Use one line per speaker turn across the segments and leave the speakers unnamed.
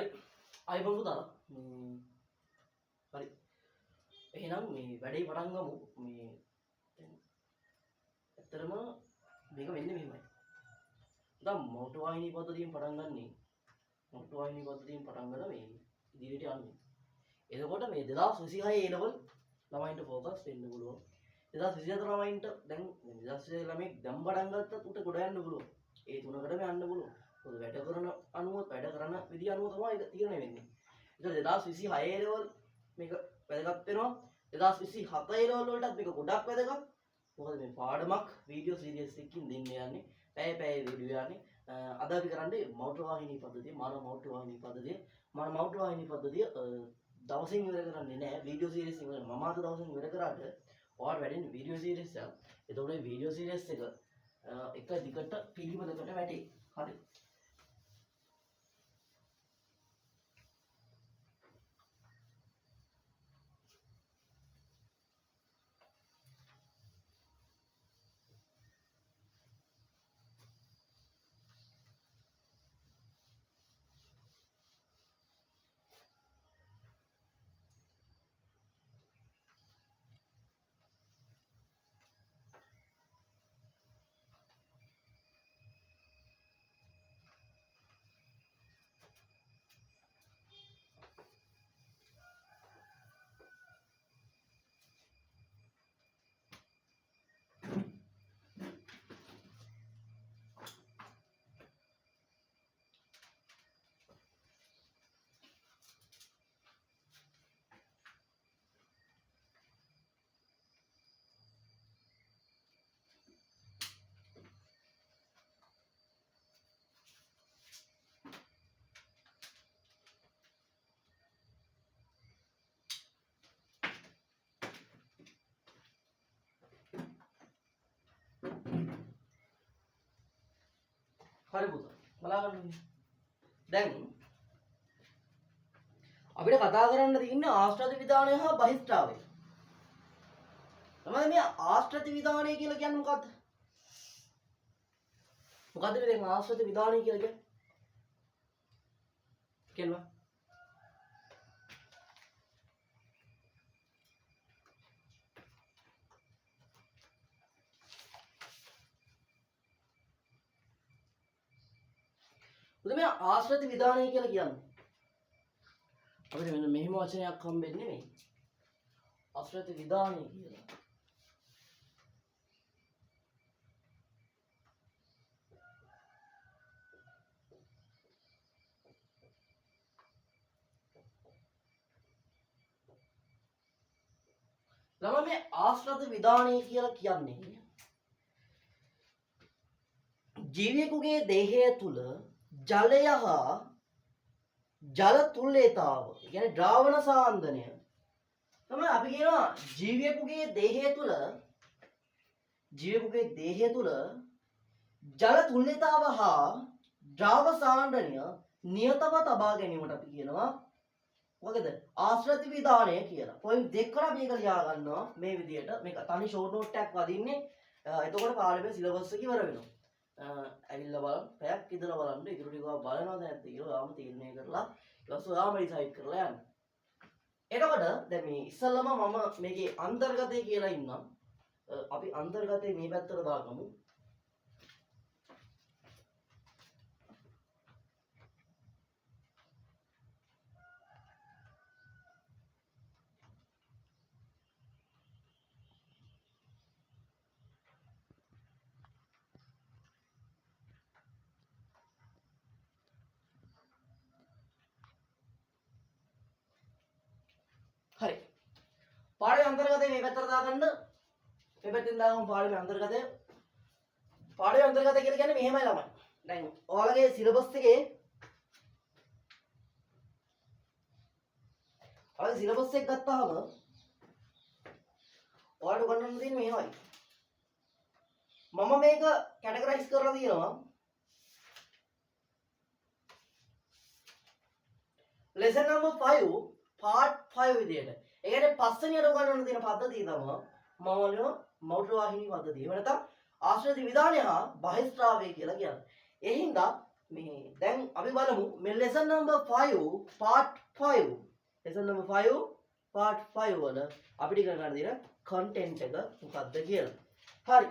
හරි අයිබෝන් පුතාලා හරි එහෙනම් මේ වැඩේ පටන් ගමු මේ ඇත්තටම මේක වෙන්නේ මෙහෙමයි දැන් මොටෝ වාහිනී පද්ධතියෙන් පටන් ගන්නේ මොටෝ වාහිනී පද්ධතියෙන් පටන් ගන්න මේ ඉදිරියට යන්නේ එතකොට මේ 2026 A level ළමයින්ට ફોකස් වෙන්න පුළුවන් 2024 ළමයින්ට දැන් 2024 ළමයි දැන් පටන් ගත්තත් උට ගොඩ යන්න පුළුවන් ඒ තුනකටම යන්න පුළුවන් මොකද වැඩ කරන අනුව වැඩ කරන විදිය අනුව තමයි ඒක තීරණය වෙන්නේ. ඒක 2026 level මේක වැදගත් වෙනවා. 2027 level වලටත් මේක ගොඩක් වැදගත්. මොකද මේ පාඩමක් වීඩියෝ සීරීස් එකකින් දෙන්න යන්නේ. පැය වීඩියෝ යන්නේ. අද අපි කරන්නේ මෞර්ය වාහිනී පද්ධතිය, මානව මෞර්ය වාහිනී පද්ධතිය. මම මෞර්ය වාහිනී පද්ධතිය දවසින් ඉවර කරන්නේ නැහැ. වීඩියෝ සීරීස් එක මම අද දවසින් ඉවර කරාට ඔයාලට වැඩෙන්නේ වීඩියෝ සීරීස් එක. එතකොට මේ වීඩියෝ සීරීස් එක එක දිගට පිළිවෙලකට වැටේ. හරි. හරි පුතා බලාගන්න දැන් අපිට කතා කරන්න තියෙන්නේ ආශ්‍රිත විධානය හා බහිස්ත්‍රාවය. තමයි මේ ආශ්‍රිත විධානය කියලා කියන්නේ මොකද්ද? මොකද්ද මේ දැන් ආශ්‍රිත විධානය කියලා කියන්නේ? කියනවා. උදේ මේ ආශ්‍රිත විධානය කියලා කියන්නේ අපිට මෙන්න මෙහෙම වචනයක් හම්බෙන්නේ නෙමෙයි. ආශ්‍රිත විධානය කියලා. ළමයි මේ ආශ්‍රිත විධානය කියලා කියන්නේ ජීවියෙකුගේ දේහය තුල ජලය හා ජල තුල්‍යතාව කියන්නේ ද්‍රාවණ සාන්දනය තමයි අපි කියනවා ජීවියෙකුගේ දේහය තුල ජල තුල්‍යතාව හා ද්‍රාව සාන්දනය නියතව තබා ගැනීමට අපි කියනවා මොකද ආශ්‍රිත විධානය කියලා. පොයින්ට් දෙකකට අපි ඒක ලියා ගන්නවා මේ විදිහට මේක තනි ෂෝට් නෝට් එකක් වදින්නේ එතකොට පාඩමේ සිලබස් එක ඉවර වෙනවා. ඇවිල්ලා බලන්න පැයක් ඉඳලා බලන්න ඉතුරු ටික බලනවද නැද්ද කියලා ඔයාම තීරණය කරලා ඊට පස්සේ ඔයාම ඩිසයිඩ් කරලා යන්න. එතකොට දැන් මේ ඉස්සල්ලාම මම මේකේ අන්තර්ගතය කියලා ඉන්නම්. අපි අන්තර්ගතේ මේ පැත්තට දාගමු. හරි. පාඩමේ අන්තර්ගතය මේ පැත්තට දාගන්න. මේ පැත්තෙන් දාගමු පාඩමේ අන්තර්ගතය. පාඩමේ අන්තර්ගතය කියලා කියන්නේ මෙහෙමයි ළමයි. දැන් ඔයාලගේ සිලබස් එකේ සිලබස් එක ගත්තාම ඔයාලට ගන්න තියෙන්නේ මෙහෙමයි. මම මේක කැටගරයිස් කරලා තියෙනවා. lesson number 5 part 5 විදියට. ඒ කියන්නේ පස්වෙනියට උගන්වන්න තියෙන පද්ධතිය තමයි මෞර්ය වාහිනී පද්ධතිය. එහෙම නැත්නම් ආශ්‍රිත විධානය හා බහිස්ත්‍රාවය කියලා කියන්නේ. ඒ හින්දා මේ දැන් අපි බලමු මේ lesson number 5 part 5 lesson number 5 part 5 වල අපිට ඉගෙන ගන්න දෙන content එක මොකක්ද කියලා. හරි.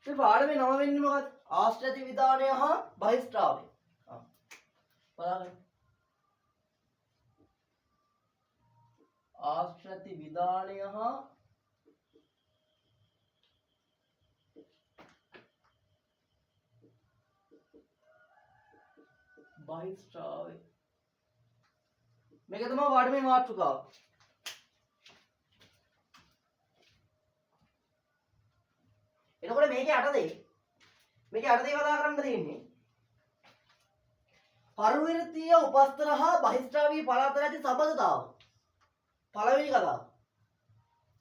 මේ පාඩමේ නම වෙන්නේ මොකක්ද? ආශ්‍රිත විධානය හා බහිස්ත්‍රාවය. බලන්න. ආශ්‍රිත විධානය හා බහිස්ත්‍රාවය. මේක තමයි පාඩමේ මාතෘකාව. එතකොට මේකේ 8 දේ කතා කරන්න තියෙන්නේ පරිවෘත්තීය උපස්තර හා බහිස්ත්‍රාවීය පළාත ඇති සබඳතාව.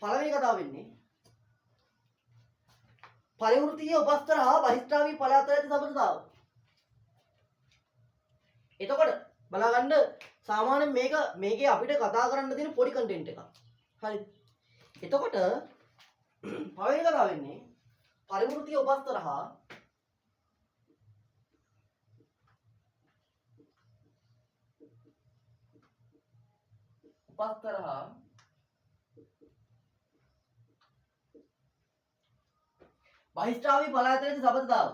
පළවෙනි කතාව වෙන්නේ පරිවෘත්තීය උපස්තර හා බහිස්ත්‍රාවීය පළාත ඇති සබඳතාව. එතකොට බලාගන්න සාමාන්‍යයෙන් මේකේ අපිට කතා කරන්න තියෙන පොඩි කන්ටෙන්ට් එකක්. හරි. එතකොට පළවෙනි කතාව වෙන්නේ පරිවෘත්තීය උපස්තර හා බහිස්ත්‍රාවීය පළාත ඇති සබඳතාව.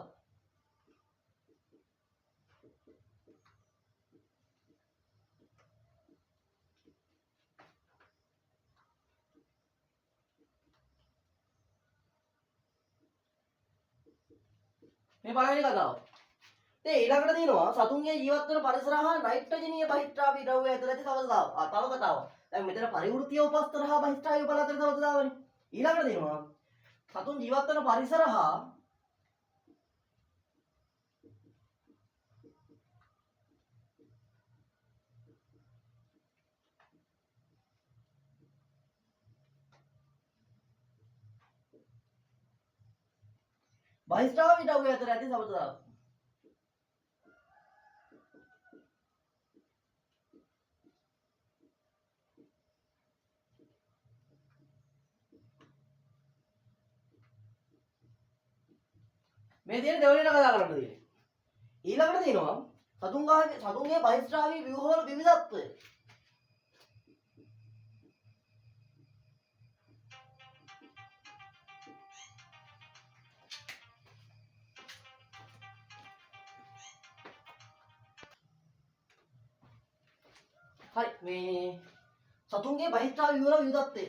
මේ පළවෙනි කතාව. ඉතින් ඊළඟට තියෙනවා සතුන්ගේ ජීවත් වෙන පරිසර හා නයිට්‍රජනීය බහිස්ත්‍රාවී ද්‍රව්‍ය ඇතුළත ඇති සබඳතාව. තව කතාවක්. දැන් මෙතන පරිවෘත්තීය උපස්තර හා බහිස්ත්‍රාවී පළාත ඇති සබඳතාවනේ. ඊළඟට තියෙනවා සතුන් ජීවත් වෙන පරිසර හා බහිස්ත්‍රාවී ද්‍රව්‍ය අතර ඇති සබඳතාව. මේ තියෙන දෙවෙනිට කතා කරන්න තියෙන්නේ. ඊළඟට තියෙනවා සතුන්ගේ බහිස්ත්‍රාවී ව්‍යුහවල විවිධත්වය. හරි මේ සතුන්ගේ බහිස්ත්‍රාවී ව්‍යුහවල විවිධත්වය.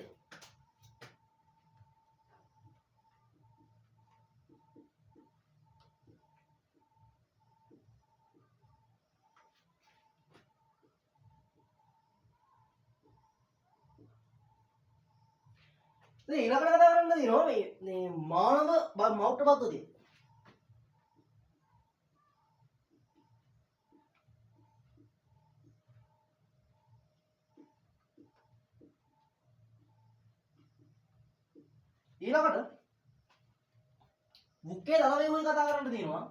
ඊළඟට කතා කරන්න තියෙනවා මේ මානව මෞර්ත පද්ධතිය. ඊළඟට මුඛ්‍ය දල ව්‍යුහය කතා කරන්න තියෙනවා.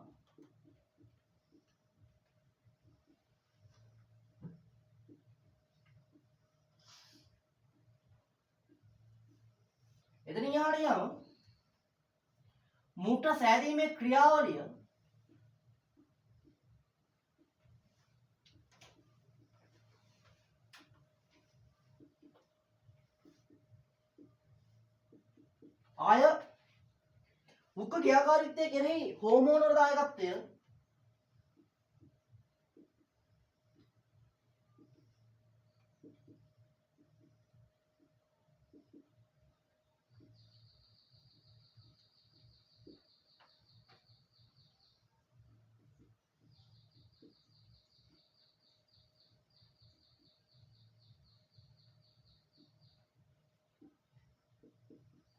එතනින් එහාට යම මූත්‍රා සෑදීමේ ක්‍රියාවලිය ආය මුඛ ක්‍රියාකාරීත්වය කෙරෙහි හෝමෝන වල දායකත්වය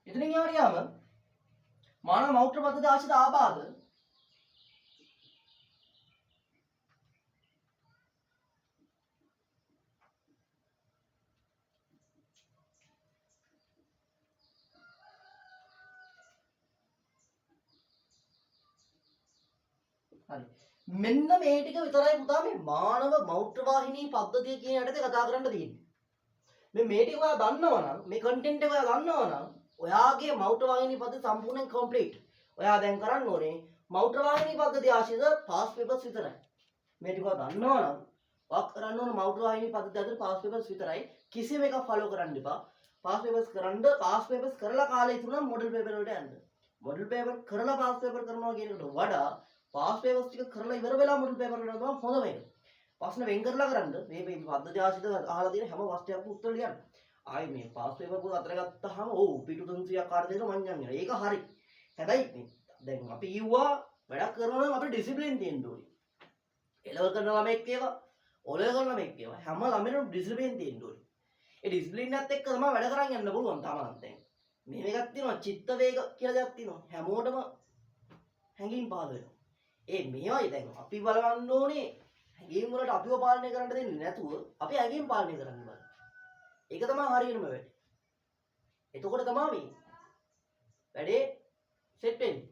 එතනින් එහාට යාම මානව මෞර්ත පද්ධති ආශ්‍රිත ආබාධ හරි මෙන්න මේ ටික විතරයි පුතා මේ මානව මෞර්ත වාහිනී පද්ධතිය කියන යටතේ කතා කරන්න තියෙන්නේ මේ ටික ඔයා දන්නවනම් මේ කන්ටෙන්ට් එක ඔයා දන්නවනම් ඔයාගේ මෞර්ත වාහිනී පද්ධතිය සම්පූර්ණයෙන් කම්ප්ලීට්. ඔයා දැන් කරන්න ඕනේ මෞර්ය වාහිනී පද්ධතිය ආශ්‍රිත පාස් පේපර්ස් විතරයි. මේ ටික දන්නවනම් වක් කරන්න ඕන මෞර්ය වාහිනී පද්ධතිය ඇතුළේ පාස් පේපර්ස් විතරයි. කිසිම එකක් ෆලෝ කරන්න එපා. පාස් පේපර්ස් කරලා කාලය ඉතුරු නම් මොඩල් පේපර් වලට යන්න. මොඩල් පේපර් කරලා පාස් පේපර් කරනවා කියන එකට වඩා පාස් පේපර්ස් ටික කරලා ඉවර වෙලා මොඩල් පේපර් වලට යනවා හොඳම එක. ප්‍රශ්න වෙන් කරලා කරන්න මේ පද්ධතිය ආශ්‍රිත අහලා තියෙන හැම ප්‍රශ්නයක්ම උත්තර ලියන්න. ආයි මේ පාස් පේපර් පොත අතර ගත්තාම ඔව් පිටු 300ක් කාට දෙන්න මං යන්නේ. ඒක හරි. හැබැයි දැන් අපි කිව්වා වැඩක් කරනවා නම් අපිට ඩිසිප්ලින් තියෙන්න ඕනේ. එලවල් කරන ළමෙක් ඒවා, ඔලෙවල් කරන ළමෙක් ඒවා හැම ළමෙකුටම ඩිසිප්ලින් තියෙන්න ඕනේ. ඒ ඩිසිප්ලින් එකත් එක්ක තමයි වැඩ කරන් යන්න පුළුවන් තමන් දැන්. මේකක් තියෙනවා චිත්ත වේග කියලා දෙයක් තියෙනවා. හැමෝටම හැඟීම් පහළ වෙනවා. මේවයි දැන් අපි බලවන්න ඕනේ හැඟීම් වලට අපිව පාලනය කරන්න දෙන්නේ නැතුව අපි හැඟීම් පාලනය කරන්න බලන්න. ඒක තමයි හරියනම වැඩේ. එතකොට තමයි මේ වැඩේ සෙට් වෙන්නේ.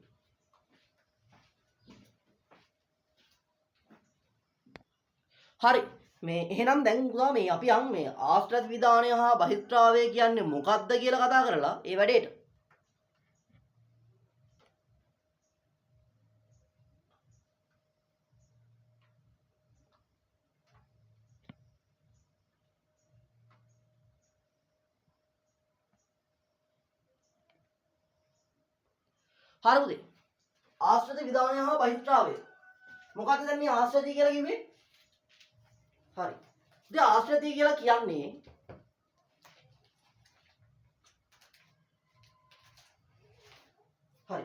හරි මේ එහෙනම් දැන් පුතා මේ අපි යන් මේ ආශ්‍රිත විධානය හා බහිස්ත්‍රාවය කියන්නේ මොකක්ද කියලා කතා කරලා ඒ වැඩේට. හරි පුතේ. ආශ්‍රිත විධානය හා බහිස්ත්‍රාවය. මොකක්ද දැන් මේ ආශ්‍රිතය කියලා කිව්වේ? හරි. ඉතින් ආශ්‍රිතය කියලා කියන්නේ හරි.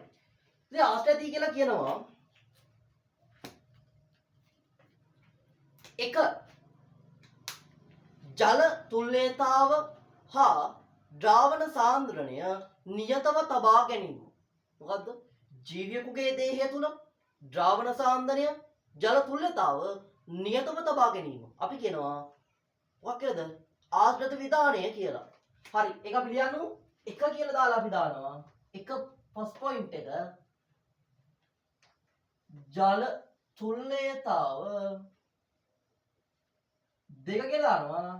ඉතින් ආශ්‍රිතය කියලා කියනවා එක ජල තුල්‍යතාව හා ද්‍රාවණ සාන්ද්‍රණය නියතව තබා ගැනීම. මොකද්ද? ජීවියෙකුගේ දේහය තුල ද්‍රාවණ සාන්ද්‍රණය ජල තුල්‍යතාව නියතව තබා ගැනීම. අපි කියනවා මොකක් කියලාද? ආශ්‍රිත විධානය කියලා. හරි. ඒක අපි ලියන්නු. එක කියලා දාලා අපි දානවා. එක ෆස්ට් පොයින්ට් එක ජල තුල්‍යතාව දෙක කියලා දානවා.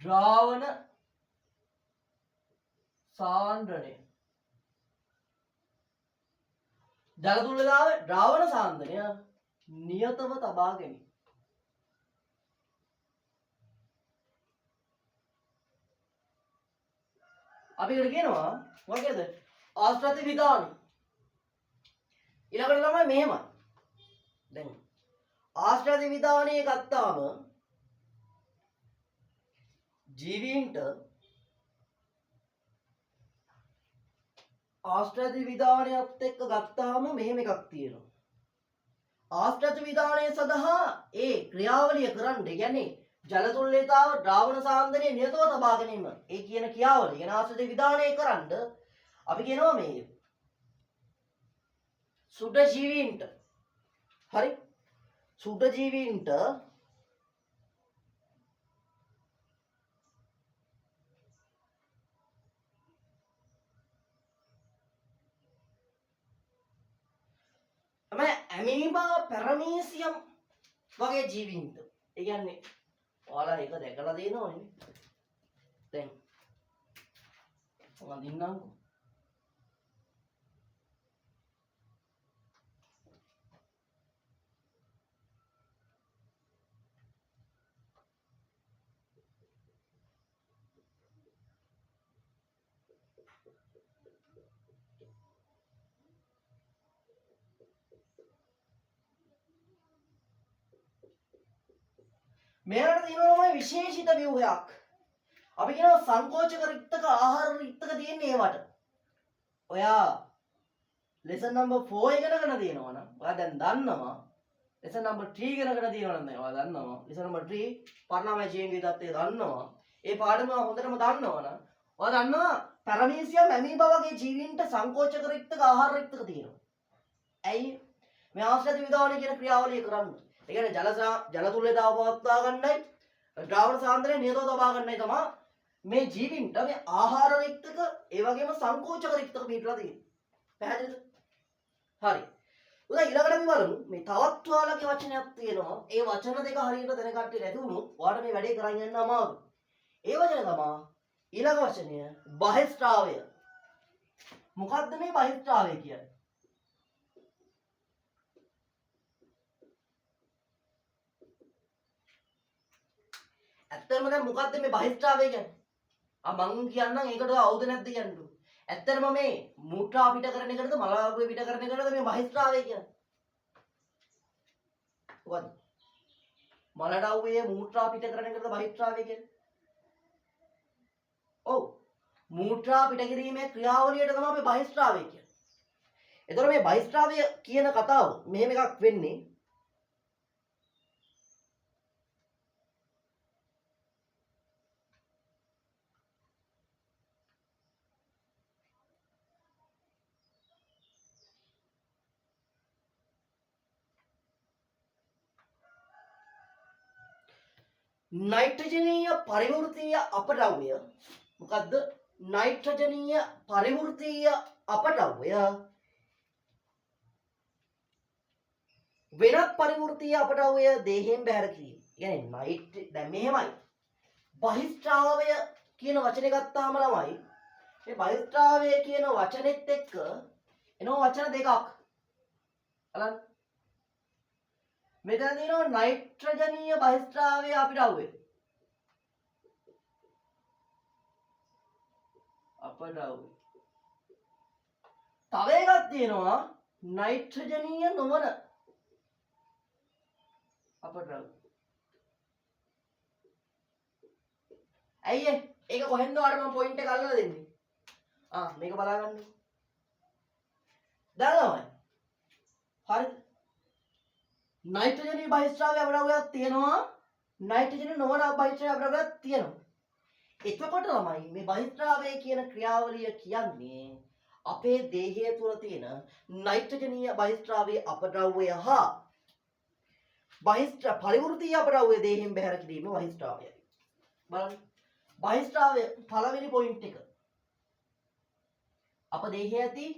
ද්‍රාවණ සාන්ද්‍රණය. ජල තුල්‍යතාව ද්‍රාවණ සාන්ද්‍රණය නියතව තබා ගැනීම. අපි ඒකට කියනවා මොකද? ආශ්‍රිත විධානය. ඊළඟට තමයි මෙහෙමයි. දැන් ආශ්‍රිත විධානය ගත්තාම ජීවීන්ට ආශ්‍රිත විධානයත් එක්ක ගත්තාම මෙහෙම එකක් තියෙනවා. ආශ්‍රිත විධානය සඳහා ඒ ක්‍රියාවලිය කරන්න කියන්නේ ජල තුල්‍යතාව ද්‍රාවණ සාන්ද්‍රණය නියතව තබා ගැනීම. ඒ කියන ක්‍රියාවලිය කියන ආශ්‍රිත විධානය කරන්න අපි කියනවා මේ සුද්ධ ජීවීන්ට හරි සුද්ධ ජීවීන්ට ඇමීබා පැරමීසියම් වගේ ජීවීන්ට. ඒ කියන්නේ ඔයාලා ඒක දැකලා තියෙනවනේ. දැන් මම දින්නම්කෝ. මේකට තියෙනවා විශේෂිත ව්‍යුහයක්. අපි කියනවා සංකෝචක රික්තක ආහාර රික්තක තියෙන්නේ ඒවට. ඔයා lesson number 4 ඉගෙනගෙන තියෙනවා නම් ඔයා දැන් දන්නවා. lesson number 3 ඉගෙනගෙන තියෙනවා නම් ඔයා දන්නවා. lesson number 3 පරිණාමය ජීවීන්ගේ தත්ත්වය දන්නවා. ඒ පාඩම හොඳටම දන්නවා නම් ඔයා දන්නවා පැරමීසියම් ඇමීබා වගේ ජීවීන්ට සංකෝචක රික්තක ආහාර රික්තක තියෙනවා. ඇයි මේ ආශ්‍රිත විධානය කියන ක්‍රියාවලිය කරන්නේ? ඒ කියන්නේ ජල තුල්‍යතාව පවත්වා ගන්නයි ද්‍රාවණ සාන්ද්‍රණය නියතව තබා ගන්නයි තමයි මේ ජීවීන්ට මේ ආහාර රික්තක ඒ වගේම සංකෝචක රික්තක පිටලා තියෙන්නේ. පැහැදිලිද? හරි. උදා ඊළඟට අපි බලමු මේ තවත් ඔයාලගේ වචනයක් තියෙනවා. ඒ වචන දෙක හරියට දැනගත්තේ නැති වුණොත් ඔයාලට මේ වැඩේ කරන් යන්න අමාරුයි. ඒ වචනේ තමයි ඊළඟ වචනය බහිස්ත්‍රාවය. මොකක්ද මේ බහිස්ත්‍රාවය කියන්නේ? ඇත්තටම දැන් මොකද්ද මේ බහිස්ත්‍රාවය කියන්නේ? මං කියන්නම් ඒකට අවුද නැද්ද කියන්න. ඇත්තටම මේ මූත්‍රා පිට කරන එකටද මලාපය පිට කරන එකටද මේ බහිස්ත්‍රාවය කියන්නේ? මොකද්ද? මලට අවුවේ මූත්‍රා පිට කරන එකටද බහිස්ත්‍රාවය කියන්නේ? ඔව්. මූත්‍රා පිට කිරීමේ ක්‍රියාවලියට තමයි අපි බහිස්ත්‍රාවය කියන්නේ. එතකොට මේ බහිස්ත්‍රාවය කියන කතාව මෙහෙම එකක් වෙන්නේ. නයිට්‍රජනීය පරිවෘත්තීය අපද්‍රව්‍ය මොකද්ද? නයිට්‍රජනීය පරිවෘත්තීය අපද්‍රව්‍ය වෙනත් පරිවෘත්තීය අපද්‍රව්‍ය දේහයෙන් බැහැර කිරීම. කියන්නේ දැන් මෙහෙමයි. බහිස්ත්‍රාවය කියන වචනේ ගත්තාම ළමයි මේ බහිස්ත්‍රාවය කියන වචනේත් එක්ක එනවා වචන දෙකක්. බලන්න. මෙතන තියෙනවා නයිට්‍රජනීය බහිස්ත්‍රාවය අපද්‍රව්‍ය. අපද්‍රව්‍ය. තව එකක් තියෙනවා නයිට්‍රජනීය නොවන අපද්‍රව්‍ය. ඇයි ඒක කොහෙන්ද ඔයාලට මම පොයින්ට් එක අල්ලලා දෙන්නේ? මේක බලා ගන්න. දැන් ළමයි. හරිද? නයිට්‍රජනීය බහිස්ත්‍රාවය අපද්‍රව්‍යයක් තියෙනවා. නයිට්‍රජනීය නොවන බහිස්ත්‍රාවය අපද්‍රව්‍යයක් තියෙනවා. එතකොට ළමයි මේ බහිස්ත්‍රාවය කියන ක්‍රියාවලිය කියන්නේ අපේ දේහය තුළ තියෙන නයිට්‍රජනීය බහිස්ත්‍රාවයේ අපද්‍රව්‍ය හා පරිවෘත්තීය අපද්‍රව්‍ය දේහයෙන් බැහැර කිරීම බහිස්ත්‍රාවයයි. බලන්න. බහිස්ත්‍රාවය පළවෙනි පොයින්ට් එක. අප දේහයේ ඇති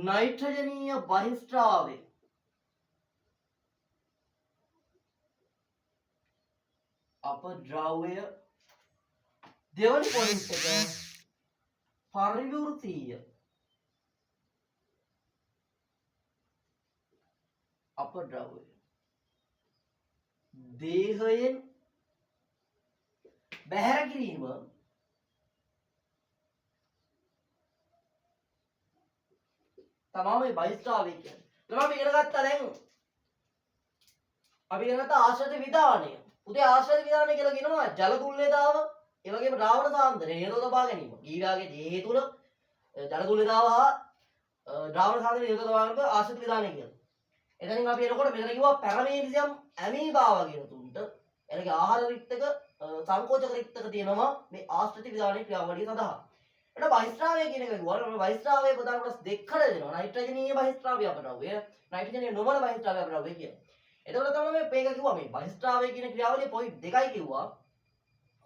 නයිට්‍රජනීය බහිස්ත්‍රාවය අපද්‍රව්‍ය දෙවනි පොයින්ට් එක පරිවෘත්තීය අපද්‍රව්‍ය දේහයෙන් බැහැර කිරීම තමයි මේ බහිස්ත්‍රාවය කියන්නේ. අපි ඉගෙන ගත්තා දැන් අපි ඉගෙන ගත්ත ආශ්‍රිත විධානය. උදේ ආශ්‍රිත විධානය කියලා කියනවා ජල තුල්‍යතාව, ඒ වගේම ද්‍රාවණ සාන්ද්‍රණය හේතුව තබා ගැනීම. ඊළාගේ දේහය තුල ජල තුල්‍යතාව හා ද්‍රාවණ සාන්ද්‍රණය හේතුව තබා ගැනීම ආශ්‍රිත විධානය කියලා. එතනින් අපි එනකොට මෙතන කිව්වා පැරමීඩියම් ඇමීබා වගේ තුන්ට එනගේ ආහාර රික්තක සංකෝචක රික්තක තියෙනවා මේ ආශ්‍රිත විධානයේ ක්‍රියාවලිය සඳහා. එතන බහිස්ත්‍රාවය කියන එක කිව්වම බහිස්ත්‍රාවයේ ප්‍රධාන කොටස් දෙකකට දෙනවා. නයිට්‍රජනීය බහිස්ත්‍රාවය අපද්‍රව්‍ය, නයිට්‍රජනීය නොවන බහිස්ත්‍රාවය අපද්‍රව්‍ය කියලා. එතකොට තමයි මේක කිව්වා මේ බහිස්ත්‍රාවය කියන ක්‍රියාවලිය පොයින්ට් දෙකයි කිව්වා.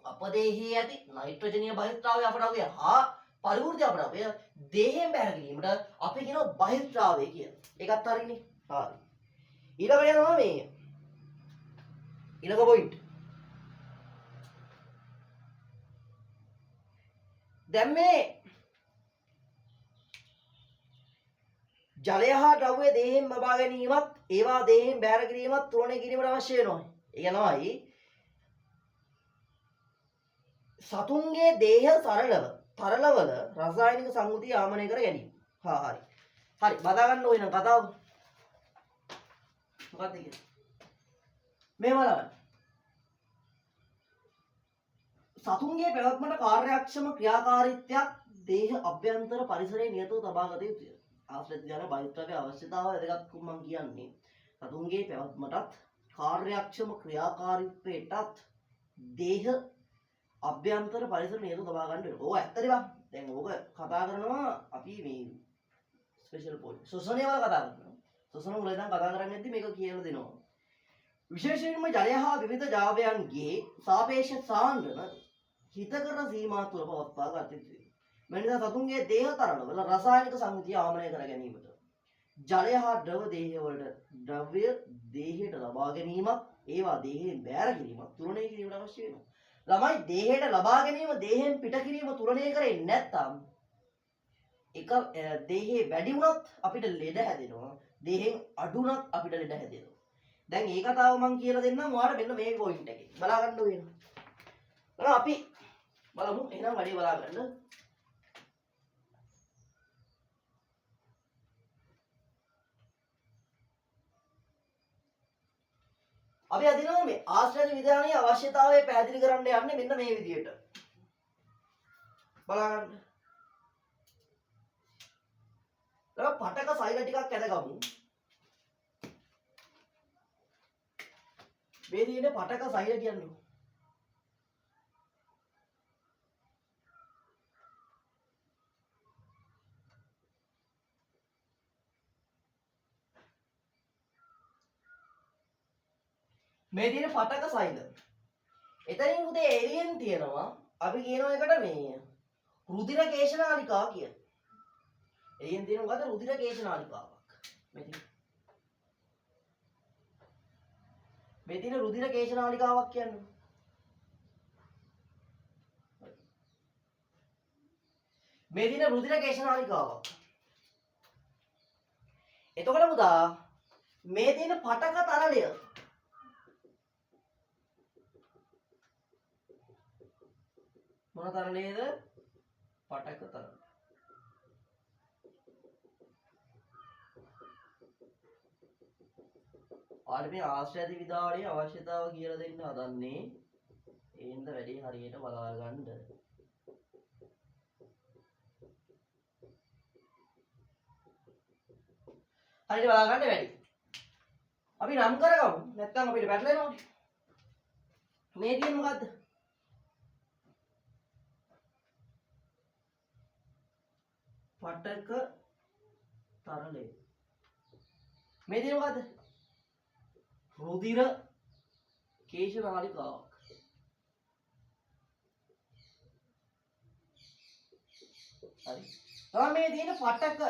අපදේහයේ ඇති නයිට්‍රජනීය බහිස්ත්‍රාවය අපද්‍රව්‍ය හා පරිවෘත්තීය අපද්‍රව්‍ය දේහයෙන් බැහැර කිරීමට අපි කියනවා බහිස්ත්‍රාවය කියලා. ඒකත් හරිනේ. හරි. ඊළඟ යනවා මේ ඊළඟ පොයින්ට්. දැන් මේ ජලය හා ද්‍රව්‍ය දේහයෙන් ලබා ගැනීමත් ඒවා දේහයෙන් බැහැර කිරීමත් තුලණය කිරීමට අවශ්‍ය වෙනවා. ඒ කියනවායි සතුන්ගේ දේහ තරලවල රසායනික සංයුතිය ආමනය කර ගැනීම. හරි. හරි බදා ගන්න ඕන කතාව. මොකක්ද කියන්නේ? මේ බලන්න. සතුන්ගේ පැවැත්මට කාර්යක්ෂම ක්‍රියාකාරීත්වයක් දේහ අභ්‍යන්තර පරිසරයේ නියතව තබා ගත යුතුය. ආශ්‍රිත ඥාන බහිස්ත්‍රාවයේ අවශ්‍යතාවය වැදගත් මම කියන්නේ. සතුන්ගේ පැවැත්මටත් කාර්යක්ෂම ක්‍රියාකාරීත්වයටත් දේහ අභ්‍යන්තර පරිසර නියතව තබා ගන්න වෙනවා. ඕක ඇත්තද බං? දැන් ඕක කතා කරනවා අපි මේ ස්පෙෂල් පොයින්ට්. ශ්වසනය වල කතා කරනවා. ශ්වසන වල ඉඳන් කතා කරන්නේ මේක කියලා දෙනවා. විශේෂයෙන්ම ජලය හා විවිධ ද්‍රවයන්ගේ සාපේක්ෂ සාන්ද්‍රණ හිතකර සීමා තුළ පවත්වා ගත යුතුයි. මේ නිසා සතුන්ගේ දේහ තරලවල රසායනික සංයුතිය ආමනය කර ගැනීමට ජලය හා ද්‍රව දේහවලට ද්‍රව්‍ය දේහයට ලබා ගැනීමත් ඒවා දේහයෙන් බැහැර කිරීමත් තුලණය කිරීමට අවශ්‍ය වෙනවා. ළමයි දේහයට ලබා ගැනීම දේහයෙන් පිට කිරීම තුලණය කරේ නැත්නම් එක දේහේ වැඩි වුණත් අපිට ලෙඩ හැදෙනවා. දේහෙන් අඩු වුණත් අපිට ලෙඩ හැදෙනවා. දැන් මේ කතාව මම කියලා දෙන්නම් ඔයාලට මෙන්න මේ පොයින්ට් එකේ. බලා ගන්න ඕනේ. එහෙනම් අපි බලමු එහෙනම් වැඩි බලා ගන්න. අපි අදිනවා මේ ආශ්‍රය විධානයේ අවශ්‍යතාවය පැහැදිලි කරන්න යන්නේ මෙන්න මේ විදියට. බලා ගන්න. පටක සෛල ටිකක් ඇදගමු. මේ තියෙන්නේ පටක සෛල කියන්නේ. මේ තියෙන පටක සෛල. එතනින් උදේ එළියෙන් තියෙනවා අපි කියන එකට මේ රුධිර කේශනාලිකා කියන. එළියෙන් තියෙන මොකද රුධිර කේශනාලිකාවක්. මේ තියෙන රුධිර කේශනාලිකාවක් කියන්නේ. මේ තියෙන රුධිර කේශනාලිකාවක්. එතකොට පුතා මේ තියෙන පටක තරලය මොන තරලයේද? පටක තරලය. ආලි මේ ආශ්‍රය විධානයේ අවශ්‍යතාව කියලා දෙන්න හදන්නේ ඒන්ද වැඩි හරියට බලා ගන්න. හරියට බලා ගන්න වැඩි. අපි නම් කරගමු. නැත්නම් අපිට පැටලෙනවනේ. මේ තියෙන්නේ මොකද්ද? පටක තරලය. මේ තියෙන්නේ මොකද්ද? රුධිර කේශනාලිකාවක්. හරි. තමයි මේ තියෙන පටක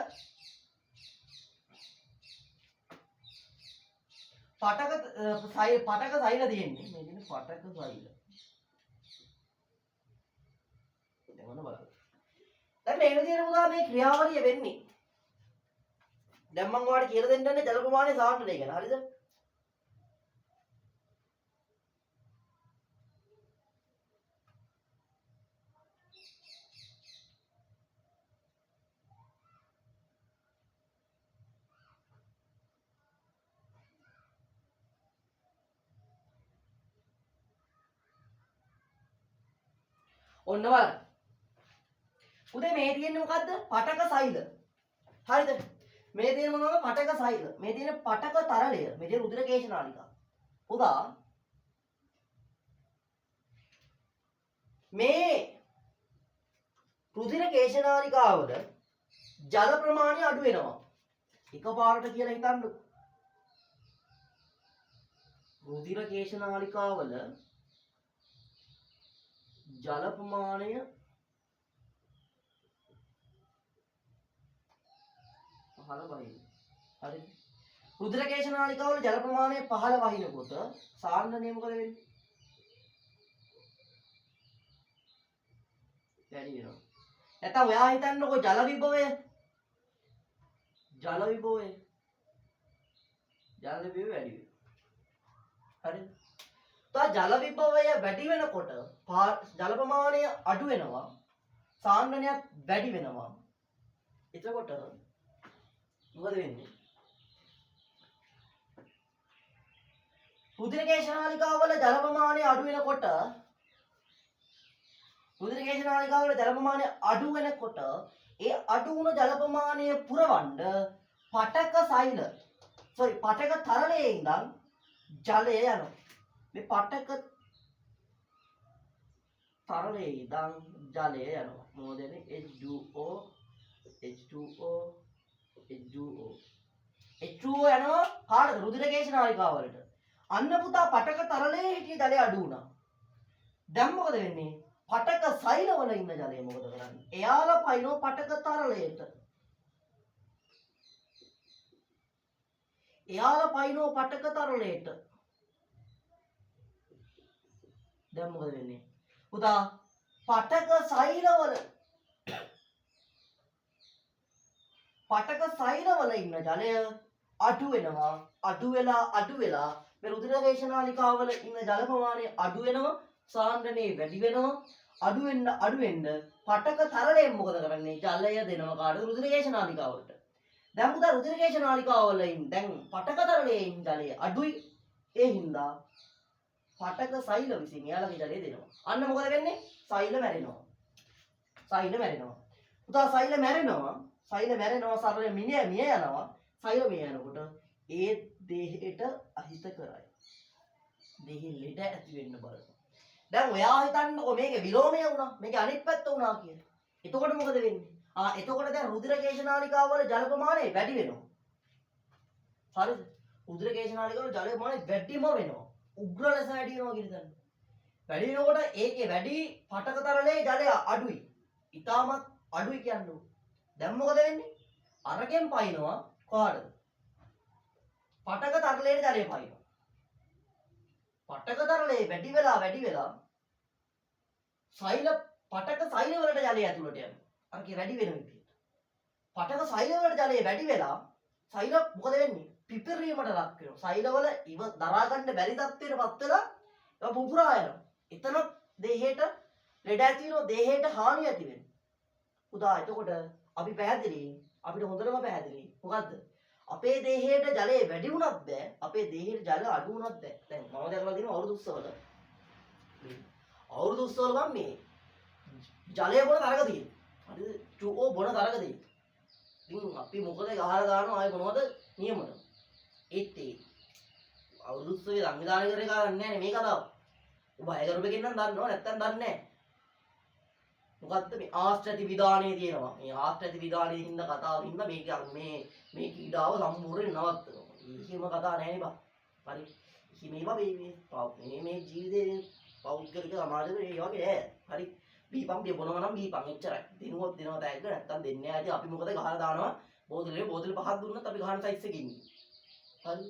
සෛල තියෙන්නේ. මේ තියෙන පටක සෛල. දැන් ඔන්න බලන්න. දැන් මේ විදිහට පුතා මේ ක්‍රියාවලිය වෙන්නේ. දැන් මම ඔයාලට කියලා දෙන්නන්නේ ජල ප්‍රමාණය සාන්ද්‍රණය ගැන. හරිද? ඔන්න බලන්න. උදේ මේ තියෙන්නේ මොකද්ද? පටක සෛල. හරිද? මේ තියෙන මොනවද? පටක සෛල. මේ තියෙන පටක තරලය. මේ තියෙන රුධිර කේශනාලිකා. උදා මේ රුධිර කේශනාලිකාවල ජල ප්‍රමාණය අඩු වෙනවා. එකපාරට කියලා හිතන්නකො. රුධිර කේශනාලිකාවල ජල ප්‍රමාණය පහළ වහින. හරි. රුධිර කේශනාලිකාවල ජල ප්‍රමාණය පහළ වහිනකොට සාන්ද්‍රණය මොකද වෙන්නේ? වැඩි වෙනවා. නැත්නම් ඔයා හිතන්නකෝ ජල විභවය. ජල විභවය වැඩි වෙනවා. හරි. ජල විභවය වැඩි වෙනකොට ජල ප්‍රමාණය අඩු වෙනවා, සාන්ද්‍රණයත් වැඩි වෙනවා. එතකොට මොකද වෙන්නේ? රුධිර කේශනාලිකාවල ජල ප්‍රමාණය අඩු වෙනකොට ඒ අඩු වුණ ජල ප්‍රමාණය පුරවන්න පටක තරලයේ ඉඳන් ජලය යනවා. මේ පටක තරලයේ ඉඳන් ජලය යනවා. මොකද එන්නේ? H2O යනවා කාටද? රුධිර කේශනාලිකාවලට. අන්න පුතා පටක තරලයේ හිටිය ජලය අඩු වුණා. දැන් මොකද වෙන්නේ? පටක සෛලවල ඉන්න ජලය මොකද කරන්නේ? එයාලා පයින්ව පටක තරලයට. දැන් මොකද වෙන්නේ? පුතා පටක සෛලවල පටක සෛලවල ඉන්න ජලය අඩු වෙලා මේ රුධිරකේශ නාලිකාවල ඉන්න ජල ප්‍රමාණය අඩු වෙනවා, සාන්ද්‍රණය වැඩි වෙනවා. අඩු වෙන්න පටක තරලයෙන් මොකද කරන්නේ? ජලය දෙනවා කාටද? රුධිරකේශ නාලිකාවලට. දැන් පුතා රුධිරකේශ නාලිකාවල දැන් පටක තරලයේ ඉන්න ජලය අඩුයි. ඒ හින්දා පටක සෛල විසින් එයාලගේ ජලය දෙනවා. අන්න මොකද වෙන්නේ? සෛල මැරෙනවා. පුතා සෛල මැරෙනවා සරල මිය යනවා. සෛල මිය යනකොට ඒ දේහයට අහිත කරයි. දෙහි ලෙඩ ඇති වෙන්න බලනවා. දැන් ඔයා හිතන්නකො මේකේ විලෝමය වුණා. මේකේ අනිත් පැත්ත වුණා කියලා. එතකොට මොකද වෙන්නේ? එතකොට දැන් රුධිරකේශ නාලිකාවල ජල ප්‍රමාණය වැඩි වෙනවා. හරිද? රුධිරකේශ නාලිකාවල ජල ප්‍රමාණය වැඩිම වෙනවා. උග්‍ර ලෙස වැඩි වෙනවා කියන දන්න. වැඩි වෙනකොට ඒකේ වැඩි පටක තරලයේ ජලය අඩුයි. ඊටමත් අඩුයි කියන්නේ. දැන් මොකද වෙන්නේ? අරගෙන් පයින්නවා කොහාටද? පටක තරලයේ ජලය පයින්නවා. පටක තරලයේ වැඩි වෙලා පටක සෛල වලට ජලය ඇතුළට යනවා. අර කිය වැඩි වෙන විදිහට. පටක සෛල වලට ජලය වැඩි වෙලා සෛල මොකද වෙන්නේ? පිපිරීමට ලක් වෙනවා. සෛලවල ඉව දරා ගන්න බැරි තත්ත්වයකටපත් වෙලා ඒක පුපුරා යනවා. එතන දේහයට ලෙඩ ඇති වෙනවා, දේහයට හානිය ඇති වෙනවා. උදා එතකොට අපි පැහැදිලි අපිට හොඳටම පැහැදිලි. මොකද්ද? අපේ දේහයට ජලය වැඩි වුණත් බෑ, අපේ දේහයට ජල අඩු වුණත් බෑ. දැන් මම දැකලා දිනවා අවුරුදු උත්සවවල. අවුරුදු උත්සවවල මම මේ ජලය බොන තරග තියෙනවා. හරිද? චූෝ බොන තරග තියෙනවා. ඉතින් අපි මොකද ගහලා දානවා ආයේ මොනවද නියමද? ඒ අවුරුදු උත්සවයේ සංවිධානය කරේ කාරණේ නැහැ මේ කතාව. ඔබ අයගරුපෙකින් නම් දන්නව නැත්තම් දන්නේ නැහැ. මොකද්ද මේ ආශ්‍රති විධානයේ තියෙනවා. මේ ආශ්‍රති විධානයේ හින්දා කතාව හින්දා මේ කීඩාව සම්පූර්ණයෙන් නවත්තනවා. එහෙම කතා නැහැ බා. හරි. මේවා මේ ජීවිතේ පෞද්ගලික සමාජයේ ඒ වගේ නෑ. හරි. බීපම් බොනවා නම් බීපම් එච්චරයි. දිනුවොත් දිනව තෑග්ග නැත්තම් දෙන්නේ නැහැ. අපි මොකද ගහලා දානවා බෝතලේ පහක් දුන්නත් අපි ගහන සයිස් එකේ ඉන්නේ. හරි.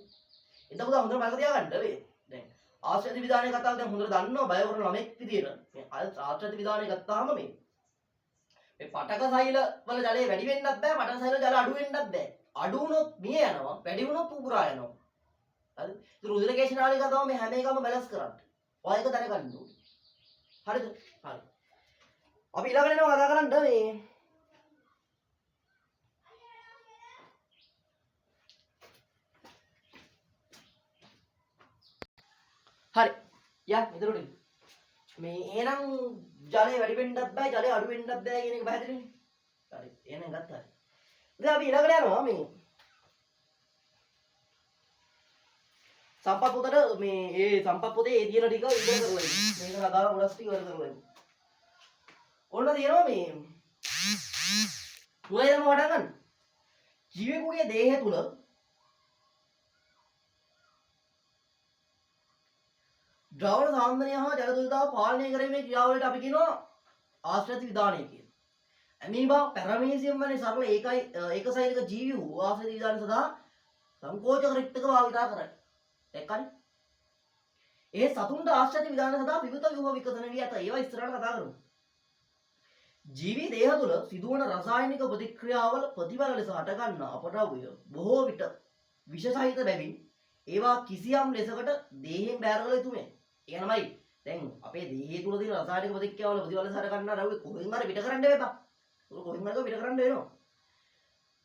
එතකොට හොඳට මතක තියාගන්න වේ. දැන් ආශ්‍රති විධානයේ කතාව දැන් හොඳට දන්නවා බය කරන ළමෙක් විදියට. මේ ආශ්‍රති විධානය ගත්තාම මේ පටක සෛල වල ජලය වැඩි වෙන්නත් බෑ, පටක සෛල ජල අඩු වෙන්නත් බෑ. අඩු වුණොත් මිය යනවා, වැඩි වුණොත් පුපුරා යනවා. හරිද? ඒ රුධිරකේශ නාලිකාව තමයි මේ හැම එකම බැලන්ස් කරන්නේ. ඔය එක දැනගන්න ඕනේ. හරිද? හරි. අපි ඊළඟට එනවා කතා කරන්න මේ හරි. යා මෙතනට මේ එහෙනම් ජලය වැඩි වෙන්නත් බෑ, ජලය අඩු වෙන්නත් බෑ කියන එක පැහැදිලිනේ. හරි. එහෙනම් ගත්තා. දැන් අපි ඊළඟට යනවා මේ සම්පත් පොතට මේ ඒ සම්පත් පොතේ ඒ තියෙන ටික ඉවර කරලා ඉන්න. මේක කතාව ගොඩක් ටික ඉවර කරලා ඉන්න. ඔන්න තියෙනවා මේ මුලින්ම වඩා ගන්න. ජීවිකුගේ දේහය තුල ද්‍රවණ සාන්ද්‍රණය හා ජල දුරිතාව පාලනය කිරීමේ ක්‍රියාවලියට අපි කියනවා ආශ්‍රිත විධානය කියලා. ඇමීබා පැරමීසියම් වැනි සරල ඒකසෛලික ජීවි වූ ආශ්‍රිත විධානය සඳහා සංකෝචක රික්තක භාවිතා කරයි. එක්කනේ. ඒ සතුන්ට ආශ්‍රිත විධානය සඳහා විවිධ ව්‍යුහ විකසන වී ඇත. ඒවා ඉස්සරහට කතා කරමු. ජීවි දේහ තුළ සිදුවන රසායනික ප්‍රතික්‍රියාවල ප්‍රතිඵල ලෙස හටගන්න අපද්‍රව්‍ය බොහෝ විට විෂ සහිත බැවින් ඒවා කිසියම් ලෙසකට දේහෙන් බැහැර කළ යුතුය. ඒ තමයි දැන් අපේ දේහය තුළ තියෙන රසායනික ප්‍රතික්‍රියාවල ප්‍රතිඵල ලෙස හටගන්න ද්‍රව්‍ය කොහෙන් හරි පිට කරන්න වෙපා. ඒක කොහෙන් හරි පිට කරන්න වෙනවා.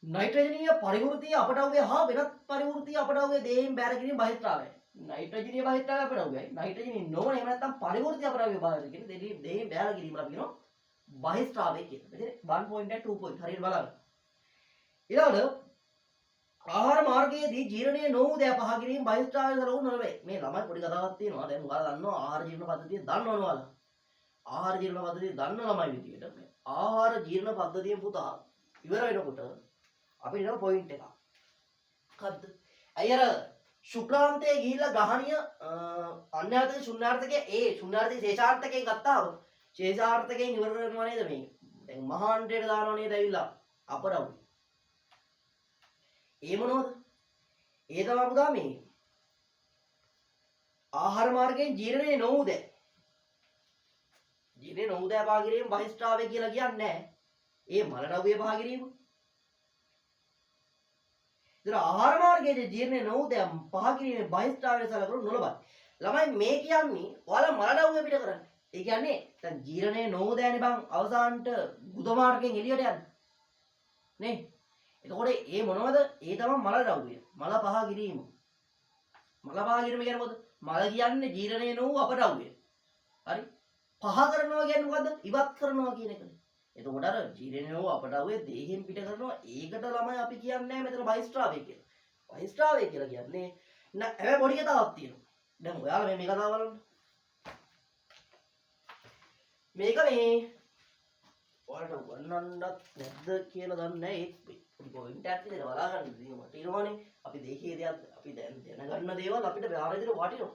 නයිට්‍රජනීය පරිවෘත්තීය අපද්‍රව්‍ය හා වෙනත් පරිවෘත්තීය අපද්‍රව්‍ය දේහෙන් බැහැර කිරීම බහිස්ත්‍රාවය. නයිට්‍රජනීය බහිස්ත්‍රාවය අපද්‍රව්‍යයි. නයිට්‍රජනීය නොවන එහෙම නැත්නම් පරිවෘත්තීය අපද්‍රව්‍ය බාහිර කියන්නේ දේහෙන් බැහැර කිරීම අපි කියනවා බහිස්ත්‍රාවය කියලා. මෙතන 1.2 හරියට බලන්න. ඊළඟට ආහාර මාර්ගයේදී ජීර්ණය නොවූ දෑ පහ කිරීම බහිස්ත්‍රාවය සලකුණු නොවේ. මේ ළමයි පොඩි කතාවක් තියෙනවා. දැන් ඔයාලා දන්නවා ආහාර ජීර්ණ පද්ධතිය දන්නවනේ ඔයාලා. ආහාර ජීර්ණ පද්ධතිය දන්න ළමයි විදියට ආහාර ජීර්ණ පද්ධතියෙන් පුතා ඉවර වෙනකොට අපිට එන පොයින්ට් එකක්. මොකද්ද? අයර ශුක්‍රාන්තයේ ගිහිල්ලා ගහණිය අන්‍යාර්ථක ශුන්‍යාර්ථකයේ ඒ ශුන්‍යාර්ථක ශේෂාර්ථකයෙන් ගත්තාම ශේෂාර්ථකයෙන් ඉවර කරනවා නේද මේ? දැන් මහාන්තයට දානවා නේද ඇවිල්ලා අපරව්. ඒ මොනවද? ඒ තමයි පුතා මේ ආහාර මාර්ගයෙන් ජීර්ණය නොවූ දෑ. ජීර්ණය නොවූ දෑ පහ කිරීම බහිස්ත්‍රාවය කියලා කියන්නේ නැහැ. ඒ මල ද්‍රව්‍ය පහ කිරීම. ඒතර ආහාර මාර්ගයේ ජීර්ණය නොවුදයන් පහ කිරීමේ බහිස්ථාවය සලකනු නොලබයි. ළමයි මේ කියන්නේ ඔයාලා මලඩවුවේ පිට කරන්නේ. ඒ කියන්නේ දැන් ජීර්ණය නොවුදයනේ බං අවසානට ගුද මාර්ගයෙන් එළියට යන්නේ. නේ? එතකොට ඒ මොනවද? ඒ තමයි මලඩවුවේ. මල පහ කිරීම. මල පහ කිරීම කියන්නේ මොකද? මල කියන්නේ ජීර්ණය නොවු අපඩවුවේ. හරි? පහ කරනවා කියන්නේ මොකද්ද? ඉවත් කරනවා කියන එකනේ. එතකොට අර ජීර්ණය නොවු අපඩවුවේ දේහෙන් පිට කරනවා. ඒකට ළමයි අපි කියන්නේ මෙතන බහිස්ත්‍රාවය කියලා. බහිස්ත්‍රාවය කියලා කියන්නේ හැබැයි පොඩි කතාවක් තියෙනවා. දැන් ඔයාලා මේ කතාව බලන්න. මේක මේ ඔයාලට උගන්වන්නත් නැද්ද කියලා දන්නේ නැහැ. ඒත් පොඩි පොයින්ට් එකක් විතර බලා ගන්න ඉතින් මට ඉරවනේ. අපි දෙකේ දෙයක් අපි දැනගන්න දේවල් අපිට බාහිර විදිහට වටිනවා.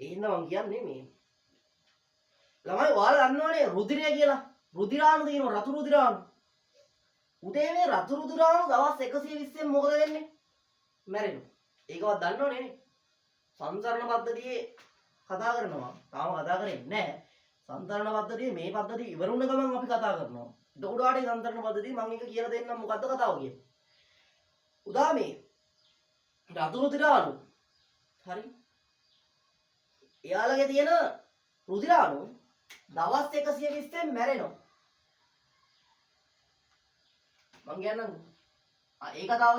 ඒ හින්දා මම කියන්නේ මේ ළමයි ඔයාලා දන්නවනේ රුධිරය කියලා. රුධිරාණු තියෙනවා රතු රුධිරාණු. උදේ මේ රතු රුධිරාණු දවස් 120න් මොකද වෙන්නේ? මැරෙනවා. ඒකවත් දන්නවනේ නේ. සංසරණ පද්ධතියේ කතා කරනවා. තාම කතා කරන්නේ නැහැ. සංසරණ පද්ධතියේ මේ පද්ධතිය ඉවර වුණ ගමන් අපි කතා කරනවා. එතකොට ආයේ සංසරණ පද්ධතිය මම එක කියලා දෙන්නම් මොකද්ද කතාව කියන්නේ. උදා මේ රතු රුධිරාණු හරි. එයාලගේ තියෙන රුධිරාණු දවස් 120න් මැරෙනවා. මං කියන්නම්. ඒ කතාව